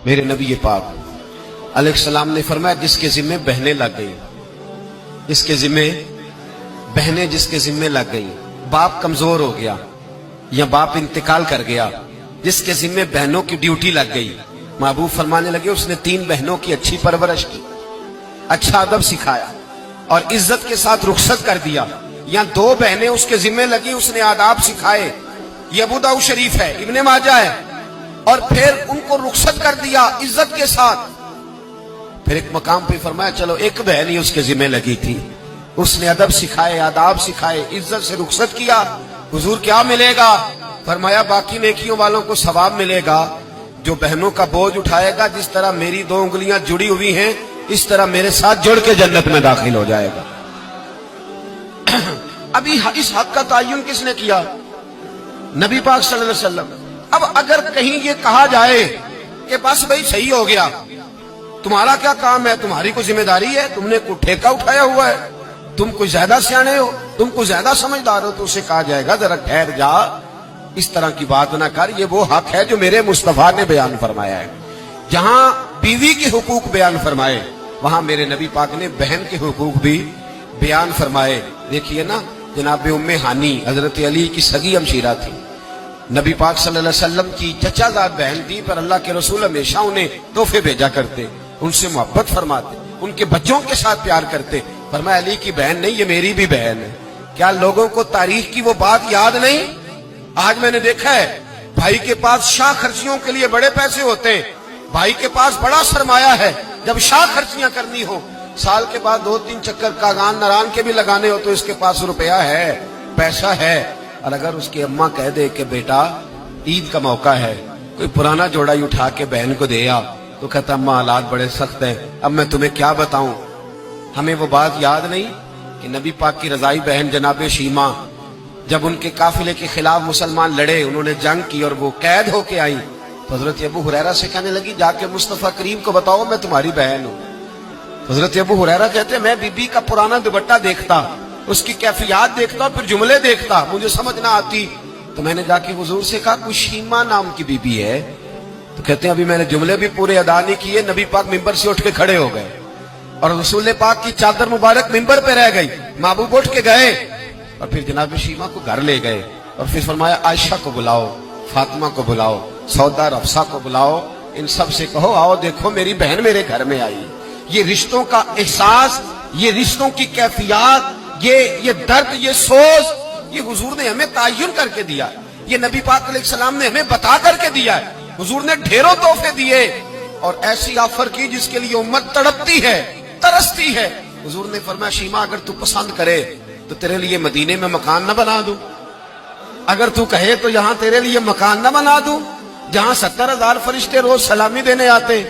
میرے نبی پاک علیہ السلام نے فرمایا جس کے ذمے بہنیں لگ گئی، جس کے ذمے بہنیں جس کے ذمے لگ گئی، باپ کمزور ہو گیا یا باپ انتقال کر گیا، جس کے ذمے بہنوں کی ڈیوٹی لگ گئی، محبوب فرمانے لگے اس نے 3 بہنوں کی اچھی پرورش کی، اچھا ادب سکھایا اور عزت کے ساتھ رخصت کر دیا، یا 2 بہنیں اس کے ذمے لگی، اس نے آداب سکھائے، یہ ابو داؤد شریف ہے، ابن ماجہ ہے، اور پھر ان کو رخصت کر دیا عزت کے ساتھ۔ پھر ایک مقام پہ فرمایا چلو ایک بہن ہی اس کے ذمہ لگی تھی، اس نے ادب سکھائے، آداب سکھائے، عزت سے رخصت کیا، حضور کیا ملے گا؟ فرمایا باقی نیکیوں والوں کو ثواب ملے گا، جو بہنوں کا بوجھ اٹھائے گا جس طرح میری 2 انگلیاں جڑی ہوئی ہیں اس طرح میرے ساتھ جڑ کے جنت میں داخل ہو جائے گا۔ ابھی اس حق کا تعین کس نے کیا؟ نبی پاک صلی اللہ علیہ وسلم۔ اب اگر کہیں یہ کہا جائے کہ بس بھئی صحیح ہو گیا، تمہارا کیا کام ہے، تمہاری کوئی ذمہ داری ہے، تم نے کوئی ٹھیکہ اٹھایا ہوا ہے، تم کوئی زیادہ سیانے ہو، تم کوئی زیادہ سمجھدار ہو، تو اسے کہا جائے گا ذرا ٹھہر جا، اس طرح کی بات نہ کر، یہ وہ حق ہے جو میرے مصطفیٰ نے بیان فرمایا ہے۔ جہاں بیوی کے حقوق بیان فرمائے وہاں میرے نبی پاک نے بہن کے حقوق بھی بیان فرمائے۔ دیکھیے نا، جناب ام ہانی حضرت علی کی سگی ہمشیرہ تھی، نبی پاک صلی اللہ علیہ وسلم کی چچا زاد بہن تھی، پر اللہ کے رسول ہمیشہ انہیں تحفے بھیجا کرتے، ان سے محبت فرماتے، ان کے بچوں کے ساتھ پیار کرتے۔ فرمایا علی کی بہن نہیں، یہ میری بھی بہن ہے۔ کیا لوگوں کو تاریخ کی وہ بات یاد نہیں؟ آج میں نے دیکھا ہے بھائی کے پاس شاہ خرچیوں کے لیے بڑے پیسے ہوتے ہیں، بھائی کے پاس بڑا سرمایہ ہے، جب شاہ خرچیاں کرنی ہو، سال کے بعد 2-3 چکر کاغان نران کے بھی لگانے ہو تو اس کے پاس روپیہ ہے، پیسہ ہے، اور اگر اس کی اماں کہہ دے کہ بیٹا عید کا موقع ہے، کوئی پرانا جوڑا ہی اٹھا کے بہن کو دے آ، تو کہتا اماں حالات بڑے سخت ہیں، اب میں تمہیں کیا بتاؤں۔ ہمیں وہ بات یاد نہیں کہ نبی پاک کی رضائی بہن جناب شیمہ جب ان کے قافلے کے خلاف مسلمان لڑے، انہوں نے جنگ کی اور وہ قید ہو کے آئی، تو حضرت ابو ہریرہ سے کہنے لگی جا کے مصطفیٰ کریم کو بتاؤ میں تمہاری بہن ہوں۔ حضرت ابو ہریرہ کہتے ہیں میں بی بی کا پرانا دوپٹہ دیکھتا، اس کی کیفیات دیکھتا، پھر جملے دیکھتا، مجھے سمجھ نہ آتی، تو میں نے جا کے حضور سے کہا کوئی شیمہ نام کی بی بی ہے؟ تو کہتے ہیں ابھی میں نے جملے بھی پورے ادا نہیں کیے، نبی پاک ممبر سے اٹھ کے کھڑے ہو گئے اور رسول پاک کی چادر مبارک ممبر پہ رہ گئی، محبوب اٹھ کے گئے اور پھر جناب شیمہ کو گھر لے گئے اور پھر فرمایا عائشہ کو بلاؤ، فاطمہ کو بلاؤ، سودا اور حفصہ کو بلاؤ، ان سب سے کہو آؤ دیکھو میری بہن میرے گھر میں آئی۔ یہ رشتوں کا احساس، یہ رشتوں کی کیفیات، یہ درد، یہ سوز، یہ حضور نے ہمیں تعین کر کے دیا، یہ نبی پاک علیہ السلام نے ہمیں بتا کر کے دیا ہے۔ حضور نے ڈھیروں تحفے دیے اور ایسی آفر کی جس کے لیے امت تڑپتی ہے، ترستی ہے۔ حضور نے فرمایا شیمہ اگر تو پسند کرے تو تیرے لیے مدینے میں مکان نہ بنا دوں، اگر تو کہے تو یہاں تیرے لیے مکان نہ بنا دوں جہاں 70,000 فرشتے روز سلامی دینے آتے۔